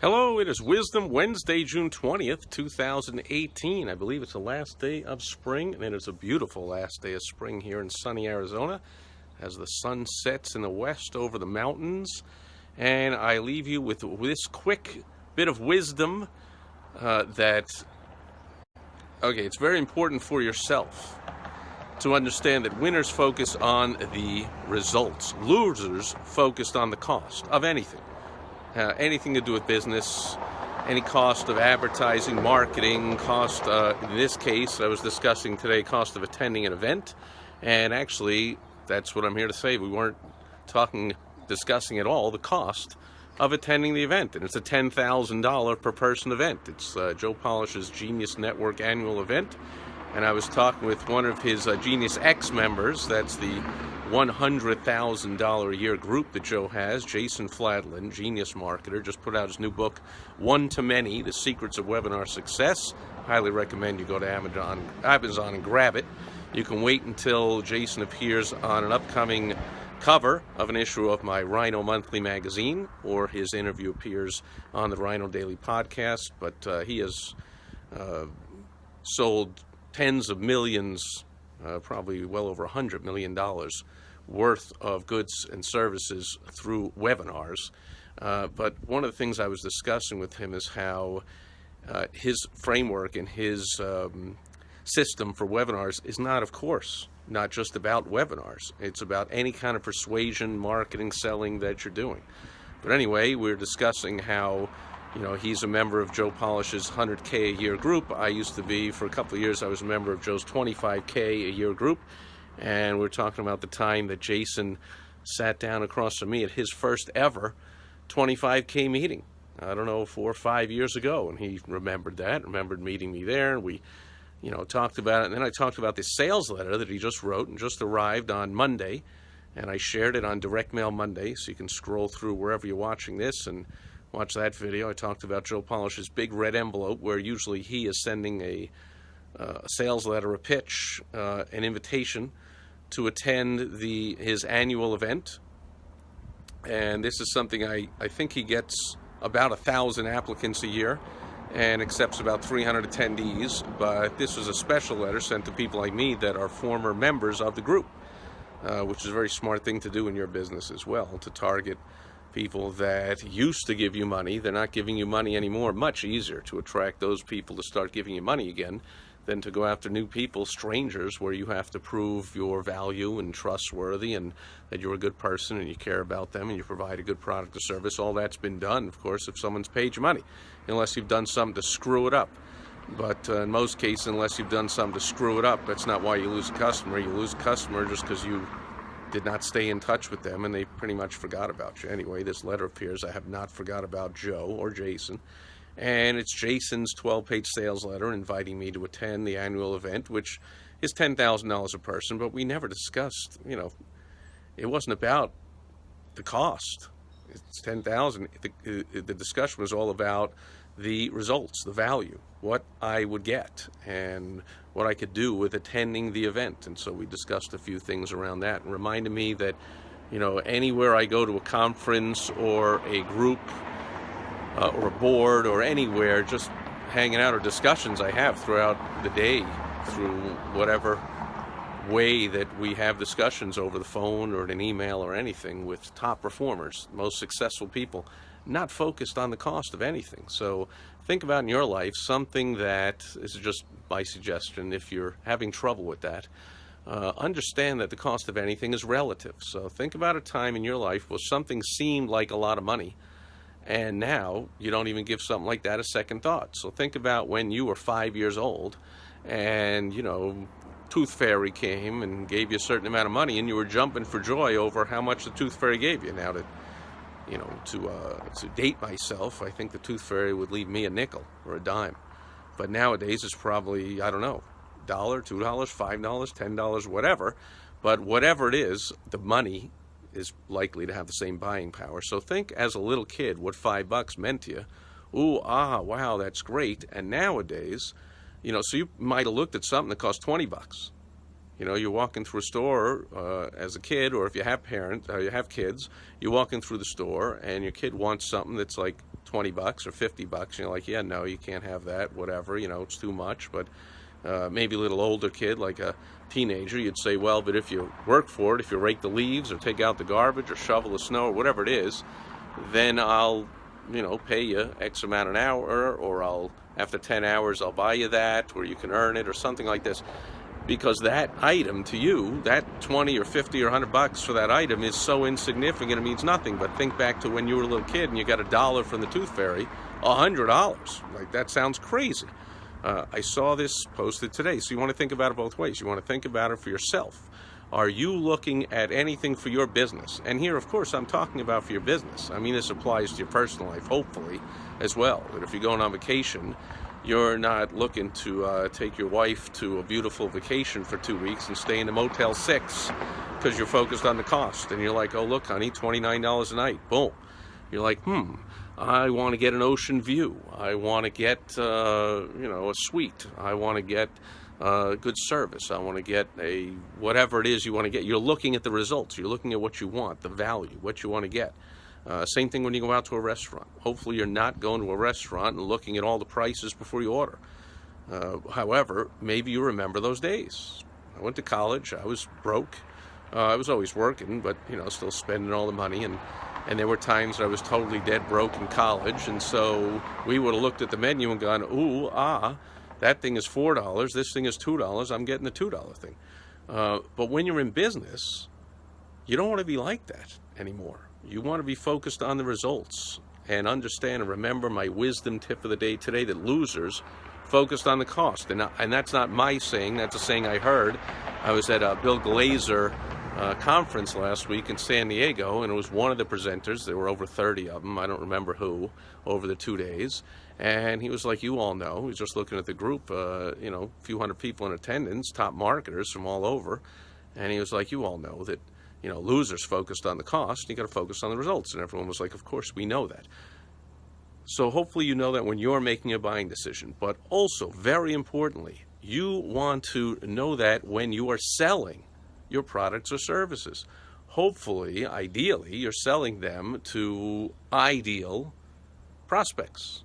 Hello, it is Wisdom Wednesday, June 20th, 2018. I believe it's the last day of spring, and it is a beautiful last day of spring here in sunny Arizona as the sun sets in the west over the mountains. And I leave you with this quick bit of wisdom it's very important for yourself to understand that winners focus on the results. Losers focused on the cost of anything. Anything to do with business, any cost of advertising, marketing, cost, in this case, I was discussing today, cost of attending an event. And actually, that's what I'm here to say. We weren't discussing at all the cost of attending the event. And it's a $10,000 per person event. It's Joe Polish's Genius Network annual event. And I was talking with one of his Genius X members. That's the $100,000 a year group that Joe has. Jason Fladlin, genius marketer, just put out his new book, One to Many, The Secrets of Webinar Success. Highly recommend you go to Amazon and grab it. You can wait until Jason appears on an upcoming cover of an issue of my Rhino Monthly magazine, or his interview appears on the Rhino Daily podcast. But he has sold tens of millions, probably well over $100 million worth of goods and services through webinars. But one of the things I was discussing with him is how his framework and his system for webinars is not, of course, not just about webinars. It's about any kind of persuasion, marketing, selling that you're doing. But anyway, we're discussing how he's a member of Joe Polish's 100K a year group. I used to be, for a couple of years, I was a member of Joe's 25K a year group. And we're talking about the time that Jason sat down across from me at his first ever 25K meeting. I don't know, 4 or 5 years ago. And he remembered meeting me there. And we, talked about it. And then I talked about this sales letter that he just wrote and just arrived on Monday. And I shared it on Direct Mail Monday. So you can scroll through wherever you're watching this and watch that video. I talked about Joe Polish's big red envelope, where usually he is sending a sales letter, a pitch, an invitation to attend his annual event. And this is something I think he gets about 1,000 applicants a year and accepts about 300 attendees. But this was a special letter sent to people like me that are former members of the group, which is a very smart thing to do in your business as well, to target people that used to give you money. They're not giving you money anymore. Much easier to attract those people to start giving you money again than to go after new people, strangers, where you have to prove your value and trustworthy and that you're a good person and you care about them and you provide a good product or service. All that's been done, of course, if someone's paid you money, unless you've done something to screw it up. But in most cases, unless you've done something to screw it up, that's not why you lose a customer. You lose a customer just because you did not stay in touch with them and they pretty much forgot about you. Anyway, this letter appears. I have not forgot about Joe or Jason. And it's Jason's 12-page sales letter inviting me to attend the annual event, which is $10,000 a person. But we never discussed, it wasn't about the cost. It's $10,000. The discussion was all about the results, the value, what I would get, and what I could do with attending the event. And so we discussed a few things around that and reminded me that, anywhere I go to a conference or a group or a board or anywhere, just hanging out or discussions I have throughout the day through whatever way that we have discussions over the phone or an email or anything with top performers, most successful people, not focused on the cost of anything. So think about in your life something that is just my suggestion. If you're having trouble with that, understand that the cost of anything is relative. So think about a time in your life where something seemed like a lot of money, and now you don't even give something like that a second thought. So think about when you were 5 years old and, Tooth Fairy came and gave you a certain amount of money and you were jumping for joy over how much the Tooth Fairy gave you. Now, to date myself, I think the Tooth Fairy would leave me a nickel or a dime. But nowadays it's probably, I don't know, $1, $2, $5, $10, whatever. But whatever it is, the money is likely to have the same buying power. So think as a little kid what $5 meant to you. Ooh, wow, that's great. And nowadays, so you might have looked at something that cost $20. You're walking through a store as a kid, or if you have kids, you're walking through the store and your kid wants something that's like $20 or $50. You're like, yeah, no, you can't have that, whatever, it's too much. But maybe a little older kid, like a teenager, you'd say, well, but if you work for it, if you rake the leaves or take out the garbage or shovel the snow or whatever it is, then I'll, pay you X amount an hour, or after 10 hours, I'll buy you that, or you can earn it, or something like this. Because that item to you, that 20 or 50 or $100 for that item is so insignificant, it means nothing. But think back to when you were a little kid and you got $1 from the Tooth Fairy, $100. Like, that sounds crazy. I saw this posted today. So you want to think about it both ways. You want to think about it for yourself. Are you looking at anything for your business? And here, of course, I'm talking about for your business. I mean, this applies to your personal life, hopefully, as well. That if you're going on vacation, you're not looking to take your wife to a beautiful vacation for 2 weeks and stay in the Motel 6 because you're focused on the cost. And you're like, oh, look, honey, $29 a night. Boom. You're like, I want to get an ocean view. I want to get, a suite. I want to get good service. I want to get whatever it is you want to get. You're looking at the results. You're looking at what you want, the value, what you want to get. Same thing when you go out to a restaurant. Hopefully you're not going to a restaurant and looking at all the prices before you order. However, maybe you remember those days. I went to college. I was broke. I was always working, but, still spending all the money. And there were times I was totally dead broke in college. And so we would have looked at the menu and gone, ooh, that thing is $4. This thing is $2. I'm getting the $2 thing. But when you're in business, you don't want to be like that anymore. You want to be focused on the results and understand and remember my wisdom tip of the day today, that losers focused on the cost. And that's not my saying. That's a saying I heard. I was at a Bill Glazer conference last week in San Diego, and it was one of the presenters. There were over 30 of them. I don't remember who, over the 2 days. And he was like, you all know, he's just looking at the group, a few hundred people in attendance, top marketers from all over. And he was like, you all know that, losers focused on the cost, you got to focus on the results. And everyone was like, of course, we know that. So hopefully you know that when you're making a buying decision. But also, very importantly, you want to know that when you are selling your products or services. Hopefully, ideally, you're selling them to ideal prospects,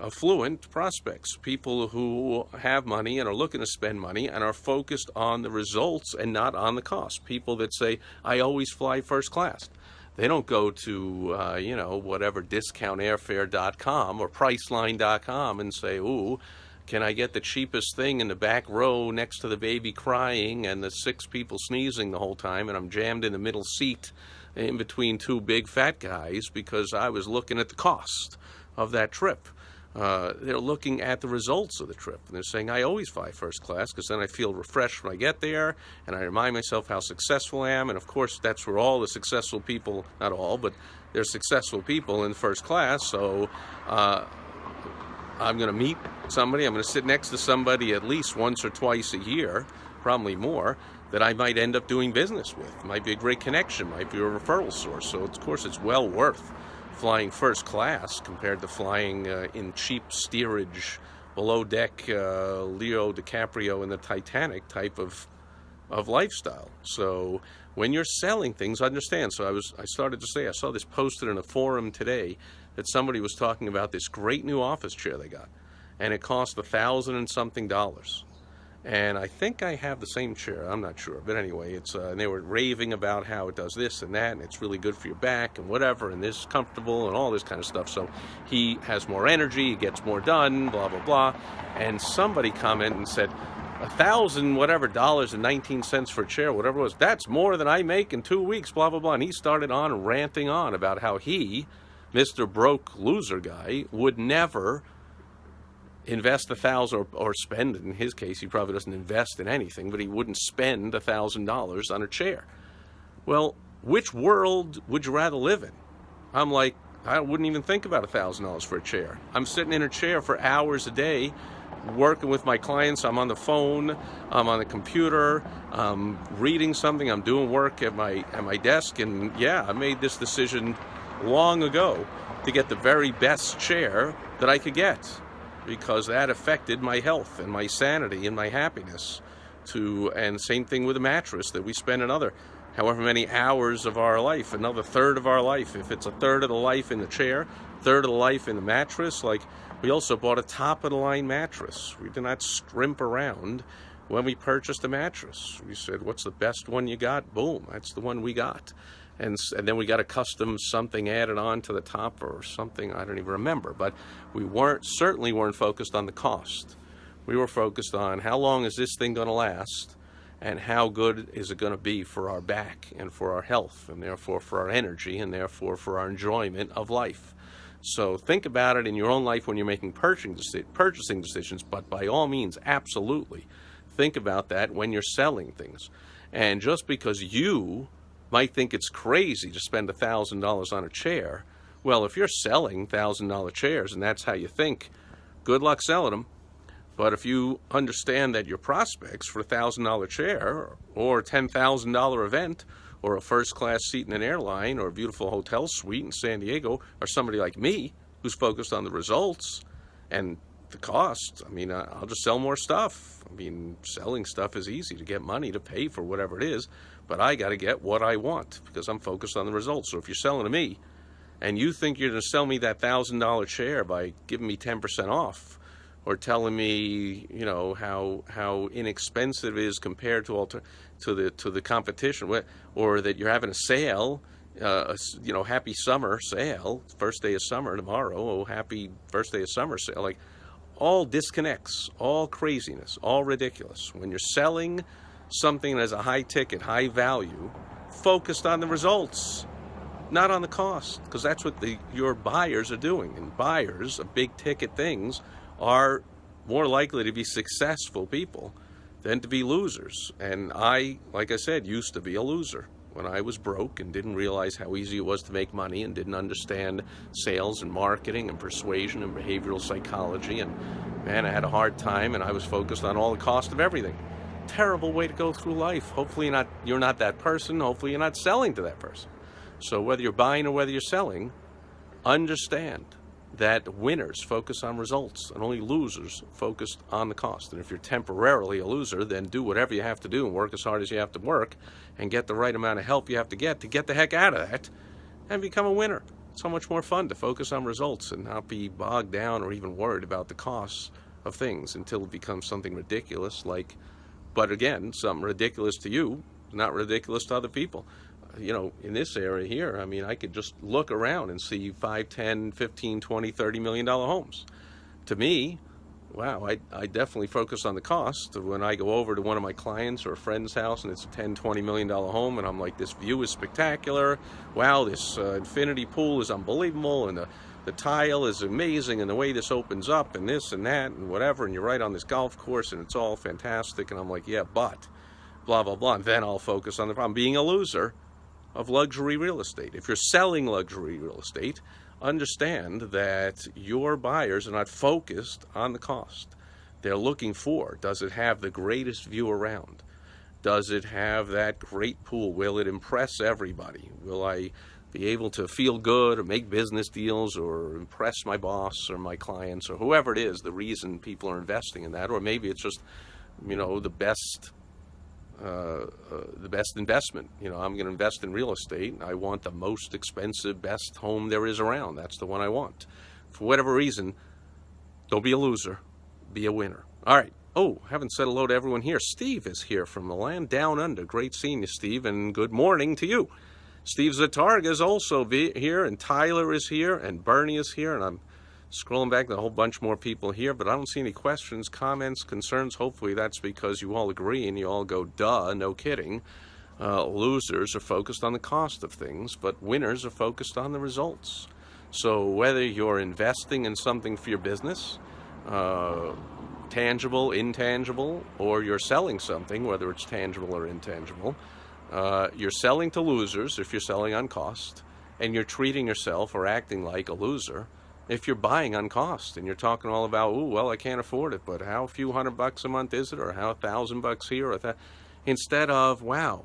affluent prospects, people who have money and are looking to spend money and are focused on the results and not on the cost. People that say, I always fly first class. They don't go to, whatever, discountairfare.com or priceline.com and say, ooh, can I get the cheapest thing in the back row next to the baby crying and the 6 people sneezing the whole time, and I'm jammed in the middle seat in between 2 big fat guys because I was looking at the cost of that trip. They're looking at the results of the trip. And they're saying, I always fly first class because then I feel refreshed when I get there, and I remind myself how successful I am. And, of course, that's where all the successful people, not all, but there's successful people in first class. So I'm going to meet somebody, I'm going to sit next to somebody at least once or twice a year, probably more, that I might end up doing business with. It might be a great connection, might be a referral source. So, of course, it's well worth flying first class compared to flying in cheap steerage, below deck, Leo DiCaprio in the Titanic type of lifestyle. So when you're selling things, understand. So I started to say, I saw this posted in a forum today that somebody was talking about this great new office chair they got, and it cost $1,000 and something. And I think I have the same chair. I'm not sure. But anyway, and they were raving about how it does this and that, and it's really good for your back and whatever, and this comfortable and all this kind of stuff. So he has more energy, he gets more done, blah, blah, blah. And somebody commented and said, $1,000 whatever dollars and 19 cents for a chair, whatever it was, that's more than I make in 2 weeks, blah, blah, blah. And he started on ranting on about how he, Mr. Broke Loser guy, would never invest $1,000 or spend, in his case, he probably doesn't invest in anything, but he wouldn't spend $1,000 on a chair. Well, which world would you rather live in? I'm like, I wouldn't even think about $1,000 for a chair. I'm sitting in a chair for hours a day, working with my clients. I'm on the phone, I'm on the computer, I'm reading something, I'm doing work at my desk, and yeah, I made this decision long ago to get the very best chair that I could get, because that affected my health and my sanity and my happiness. And same thing with a mattress, that we spend another however many hours of our life, another third of our life. If it's a third of the life in the chair, third of the life in the mattress. Like, we also bought a top-of-the-line mattress. We did not scrimp around when we purchased a mattress. We said, what's the best one you got? Boom, that's the one we got. And then we got a custom something added on to the top or something, I don't even remember. But we certainly weren't focused on the cost. We were focused on how long is this thing going to last, and how good is it going to be for our back and for our health, and therefore for our energy, and therefore for our enjoyment of life. So think about it in your own life when you're making purchasing decisions, but by all means, absolutely, think about that when you're selling things. And just because you might think it's crazy to spend $1,000 on a chair, well, if you're selling $1,000 chairs and that's how you think, good luck selling them. But if you understand that your prospects for a $1,000 chair or a $10,000 event or a first-class seat in an airline or a beautiful hotel suite in San Diego are somebody like me who's focused on the results and the cost, I mean, I'll just sell more stuff. I mean, selling stuff is easy to get money to pay for whatever it is, but I got to get what I want because I'm focused on the results. So if you're selling to me and you think you're going to sell me that $1,000 chair by giving me 10% off, or telling me, you know, how inexpensive it is compared to the competition, or that you're having a sale, you know, happy summer sale, first day of summer tomorrow, oh, happy first day of summer sale, like, all disconnects, all craziness, all ridiculous. When you're selling something that has a high ticket, high value, focused on the results, not on the cost, because that's what your buyers are doing. And buyers of big ticket things are more likely to be successful people than to be losers. And I, like I said, used to be a loser when I was broke and didn't realize how easy it was to make money and didn't understand sales and marketing and persuasion and behavioral psychology. And man, I had a hard time, and I was focused on all the cost of everything. Terrible way to go through life. Hopefully you're not that person. Hopefully you're not selling to that person. So whether you're buying or whether you're selling, understand that winners focus on results and only losers focus on the cost. And if you're temporarily a loser, then do whatever you have to do and work as hard as you have to work and get the right amount of help you have to get the heck out of that and become a winner. It's so much more fun to focus on results and not be bogged down or even worried about the costs of things until it becomes something ridiculous, like, but again, something ridiculous to you, not ridiculous to other people. You know, in this area here, I mean, I could just look around and see 5, 10, 15, 20, $30 million homes. To me, wow, I definitely focus on the cost. When I go over to one of my clients or a friend's house and it's a $10, $20 million home, and I'm like, this view is spectacular. Wow, this infinity pool is unbelievable, and the tile is amazing, and the way this opens up, and this and that, and whatever, and you're right on this golf course, and it's all fantastic. And I'm like, yeah, but blah, blah, blah. And then I'll focus on the problem. Being a loser of luxury real estate. If you're selling luxury real estate, understand that your buyers are not focused on the cost. They're looking for, does it have the greatest view around? Does it have that great pool? Will it impress everybody? Will I be able to feel good or make business deals or impress my boss or my clients or whoever it is, the reason people are investing in that? Or maybe it's just, you know, the best investment. You know, I'm going to invest in real estate. I want the most expensive, best home there is around. That's the one I want. For whatever reason, don't be a loser. Be a winner. All right. Oh, haven't said hello to everyone here. Steve is here from the land down under. Great seeing you, Steve, and good morning to you. Steve Zatarga is also here, and Tyler is here, and Bernie is here, and I'm scrolling back to a whole bunch more people here, but I don't see any questions, comments, concerns. Hopefully that's because you all agree and you all go, duh, no kidding. Losers are focused on the cost of things, but winners are focused on the results. So whether you're investing in something for your business, tangible, intangible, or you're selling something, whether it's tangible or intangible, you're selling to losers if you're selling on cost, and you're treating yourself or acting like a loser if you're buying on cost. And you're talking all about, oh, well, I can't afford it, but how few $100 a month is it, or how $1,000 here, or that, instead of, wow,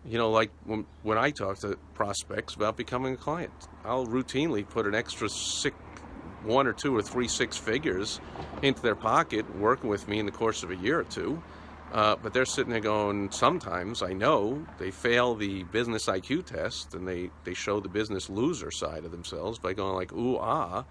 you know, like when I talk to prospects about becoming a client, I'll routinely put an extra 1 or 2 or 3 6 figures into their pocket working with me in the course of a year or two, But they're sitting there going, sometimes I know they fail the business IQ test and they show the business loser side of themselves by going like, ooh, ah,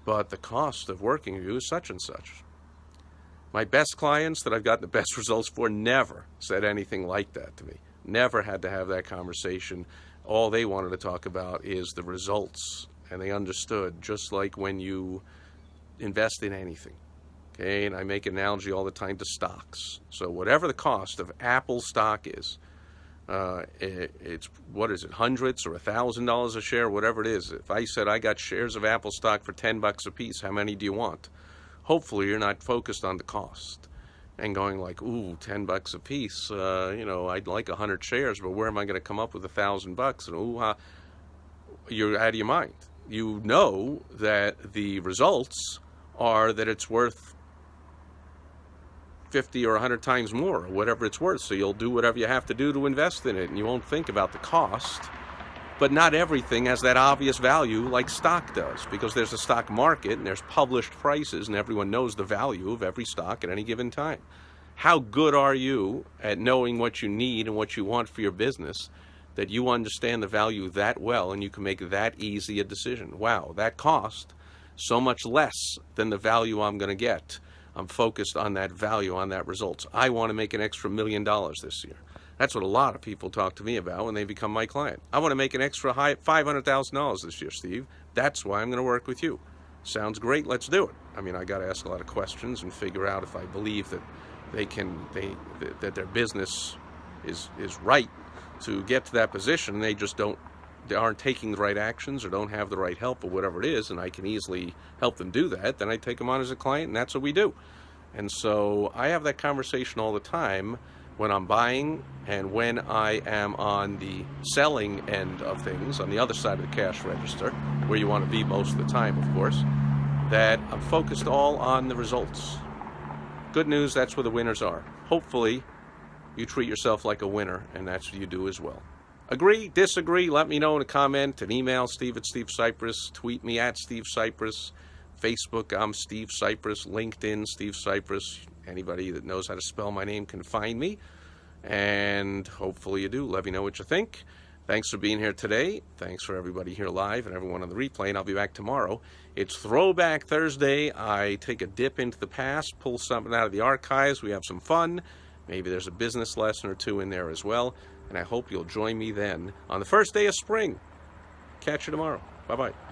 but the cost of working with you is such and such. My best clients that I've gotten the best results for never said anything like that to me. Never had to have that conversation. All they wanted to talk about is the results. And they understood, just like when you invest in anything. Okay, and I make an analogy all the time to stocks. So whatever the cost of Apple stock is, it's, what is it, hundreds or $1,000 a share, whatever it is. If I said I got shares of Apple stock for $10 a piece, how many do you want? Hopefully you're not focused on the cost and going like, ooh, $10 a piece, I'd like 100 shares, but where am I going to come up with $1,000? And ooh, you're out of your mind. You know that the results are that it's worth 50 or 100 times more, or whatever it's worth. So you'll do whatever you have to do to invest in it, and you won't think about the cost. But not everything has that obvious value like stock does, because there's a stock market and there's published prices, and everyone knows the value of every stock at any given time. How good are you at knowing what you need and what you want for your business, that you understand the value that well and you can make that easy a decision? Wow, that cost so much less than the value I'm going to get. I'm focused on that value, on that results. I want to make an extra $1 million this year. That's what a lot of people talk to me about when they become my client. I want to make an extra high $500,000 this year, Steve. That's why I'm going to work with you. Sounds great. Let's do it. I mean, I got to ask a lot of questions and figure out if I believe that that their business is right to get to that position. They just they aren't taking the right actions or don't have the right help or whatever it is, and I can easily help them do that. Then I take them on as a client, and that's what we do. And so I have that conversation all the time when I'm buying and when I am on the selling end of things, on the other side of the cash register, where you want to be most of the time, of course, that I'm focused all on the results. Good news, that's where the winners are. Hopefully, you treat yourself like a winner, and that's what you do as well. Agree, disagree, let me know in a comment, an email, Steve@SteveSipress, tweet me @SteveSipress, Facebook, I'm Steve Sipress, LinkedIn, Steve Sipress. Anybody that knows how to spell my name can find me, and hopefully you do. Let me know what you think. Thanks for being here today. Thanks for everybody here live and everyone on the replay, and I'll be back tomorrow. It's Throwback Thursday. I take a dip into the past, pull something out of the archives. We have some fun. Maybe there's a business lesson or two in there as well, and I hope you'll join me then on the first day of spring. Catch you tomorrow. Bye-bye.